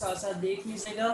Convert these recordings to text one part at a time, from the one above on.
साथ साथ देख लीजिएगा।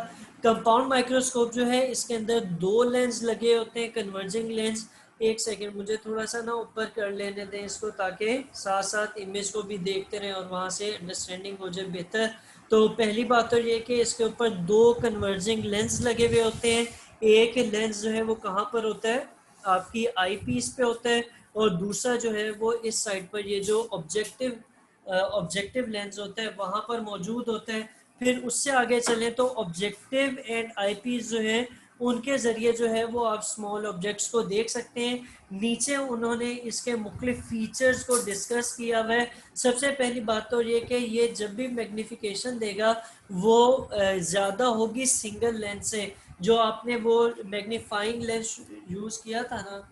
कंपाउंड माइक्रोस्कोप जो है इसके अंदर दो लेंस लगे होते हैं, कन्वर्जिंग लेंस। एक सेकेंड, मुझे थोड़ा सा ना ऊपर कर लेने दें इसको, ताकि साथ साथ इमेज को भी देखते रहें और वहाँ से अंडरस्टैंडिंग हो जाए बेहतर। तो पहली बात तो ये कि इसके ऊपर दो कन्वर्जिंग लेंस लगे हुए होते हैं। एक लेंस जो है वो कहाँ पर होता है, आपकी आई पीस पे होता है, और दूसरा जो है वो इस साइड पर, ये जो ऑब्जेक्टिव लेंस होता है वहाँ पर मौजूद होता है। फिर उससे आगे चलें तो ऑब्जेक्टिव एंड आई पीस जो है उनके ज़रिए जो है वो आप स्मॉल ऑब्जेक्ट्स को देख सकते हैं। नीचे उन्होंने इसके मुख्तलिफ फीचर्स को डिस्कस किया हुआ है। सबसे पहली बात तो ये कि ये जब भी मैग्नीफिकेशन देगा वो ज़्यादा होगी सिंगल लेंस से। जो आपने वो मैग्नीफाइंग लेंस यूज़ किया था ना,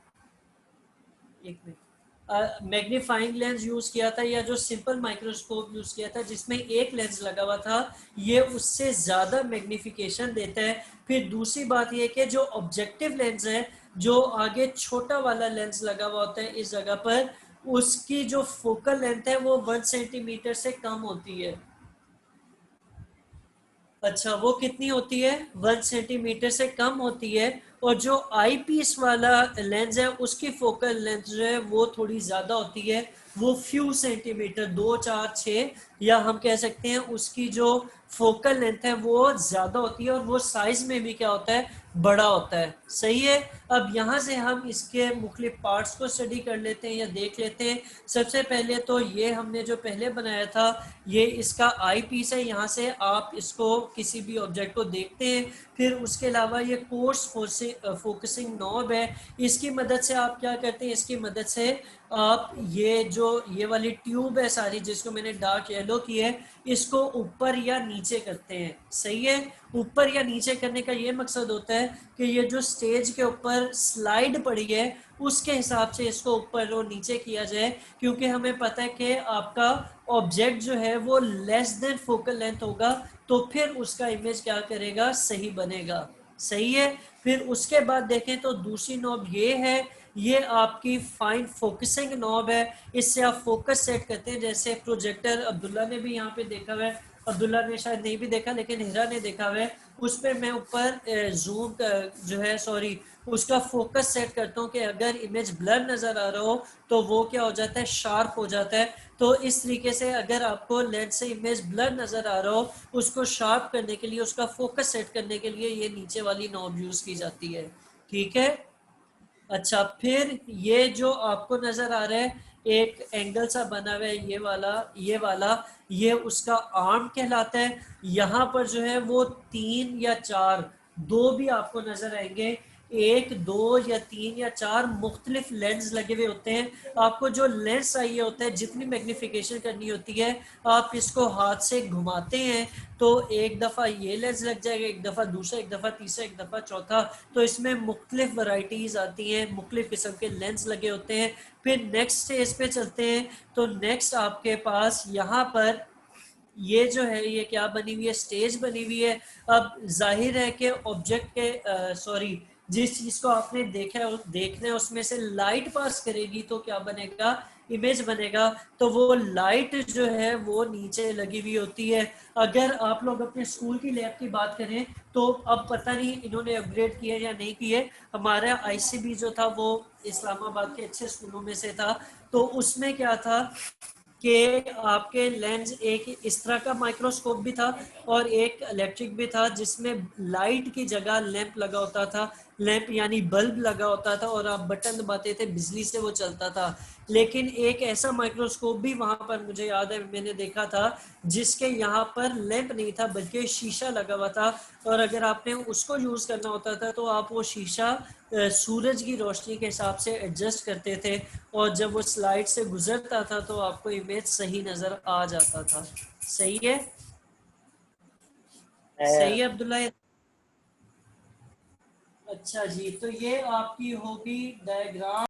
एक मिनट, मैग्नीफाइंग लेंस यूज किया था या जो सिंपल माइक्रोस्कोप यूज किया था जिसमें एक लेंस लगा हुआ था, ये उससे ज्यादा मैग्नीफिकेशन देता है। फिर दूसरी बात ये कि जो ऑब्जेक्टिव लेंस है, जो आगे छोटा वाला लेंस लगा हुआ होता है इस जगह पर, उसकी जो फोकल लेंथ है वो 1 सेंटीमीटर से कम होती है। अच्छा, वो कितनी होती है? 1 सेंटीमीटर से कम होती है। और जो आई पीस वाला लेंस है उसकी फोकल लेंथ जो है वो थोड़ी ज्यादा होती है। वो फ्यू सेंटीमीटर, 2 4 6, या हम कह सकते हैं उसकी जो फोकल लेंथ है वो ज्यादा होती है, और वो साइज में भी क्या होता है, बड़ा होता है। सही है। अब यहाँ से हम इसके मुख्तलिफ पार्ट्स को स्टडी कर लेते हैं या देख लेते हैं। सबसे पहले तो ये हमने जो पहले बनाया था, ये इसका आई पीस है। यहाँ से आप इसको किसी भी ऑब्जेक्ट को देखते हैं। फिर उसके अलावा ये कोर्स फोकसिंग नॉब है। इसकी मदद से आप क्या करते हैं, इसकी मदद से आप ये वाली ट्यूब है सारी, जिसको मैंने डार्क येलो की है, इसको ऊपर या नीचे करते हैं। सही है। ऊपर या नीचे करने का ये मकसद होता है कि ये जो स्टेज के ऊपर स्लाइड पड़ी है उसके हिसाब से इसको ऊपर और नीचे किया जाए, क्योंकि हमें पता है कि आपका ऑब्जेक्ट जो है वो लेस देन फोकल लेंथ होगा, तो फिर उसका इमेज क्या करेगा, सही बनेगा। सही है। फिर उसके बाद देखें तो दूसरी नॉब ये है, ये आपकी फाइन फोकसिंग नॉब है। इससे आप फोकस सेट करते हैं। जैसे प्रोजेक्टर अब्दुल्ला ने भी यहाँ पे देखा हुआ है, अब्दुल्ला ने शायद नहीं भी देखा लेकिन हिरा ने देखा हुआ है। उस पर मैं ऊपर जूम जो है, सॉरी, उसका फोकस सेट करता हूँ कि अगर इमेज ब्लर नज़र आ रहा हो तो वो क्या हो जाता है, शार्प हो जाता है। तो इस तरीके से अगर आपको लेंस से इमेज ब्लर नज़र आ रहा हो, उसको शार्प करने के लिए, उसका फोकस सेट करने के लिए ये नीचे वाली नॉब यूज़ की जाती है। ठीक है। अच्छा, फिर ये जो आपको नजर आ रहा है एक एंगल सा बना हुआ है, ये वाला ये उसका आर्म कहलाता है। यहाँ पर जो है वो 3 या 4, दो भी आपको नजर आएंगे, 1 2 या 3 या 4 मुख्तलिफ लेंस लगे हुए होते हैं। आपको जो लेंस चाहिए होता है, जितनी मैग्नीफिकेशन करनी होती है, आप इसको हाथ से घुमाते हैं तो एक दफ़ा ये लेंस लग जाएगा, एक दफ़ा दूसरा, एक दफ़ा तीसरा, एक दफ़ा चौथा। तो इसमें मुख्तलिफ वैरायटीज़ आती हैं, मुख्तलिफ किस्म के लेंस लगे होते हैं। फिर नेक्स्ट स्टेज पे चलते हैं। तो नेक्स्ट आपके पास यहाँ पर ये जो है, ये क्या बनी हुई है, स्टेज बनी हुई है। अब जाहिर है कि ऑब्जेक्ट के सॉरी, जिस चीज को आपने देखना है उसमें से लाइट पास करेगी तो क्या बनेगा, इमेज बनेगा। तो वो लाइट जो है वो नीचे लगी हुई होती है। अगर आप लोग अपने स्कूल की लैब की बात करें तो अब पता नहीं इन्होंने अपग्रेड किया या नहीं किए। हमारा आईसीबी जो था वो इस्लामाबाद के अच्छे स्कूलों में से था। तो उसमें क्या था कि आपके लेंस, एक इस तरह का माइक्रोस्कोप भी था और एक इलेक्ट्रिक भी था, जिसमें लाइट की जगह लैंप लगा होता था। लैंप यानी बल्ब लगा होता था और आप बटन दबाते थे, बिजली से वो चलता था। लेकिन एक ऐसा माइक्रोस्कोप भी वहां पर मुझे याद है मैंने देखा था, जिसके यहाँ पर लैंप नहीं था बल्कि शीशा लगा हुआ था। और अगर आपने उसको यूज करना होता था तो आप वो शीशा सूरज की रोशनी के हिसाब से एडजस्ट करते थे, और जब वो स्लाइड से गुजरता था तो आपको इमेज सही नजर आ जाता था। सही है। सही है अब्दुल्ला। अच्छा जी, तो ये आपकी होगी डायग्राम।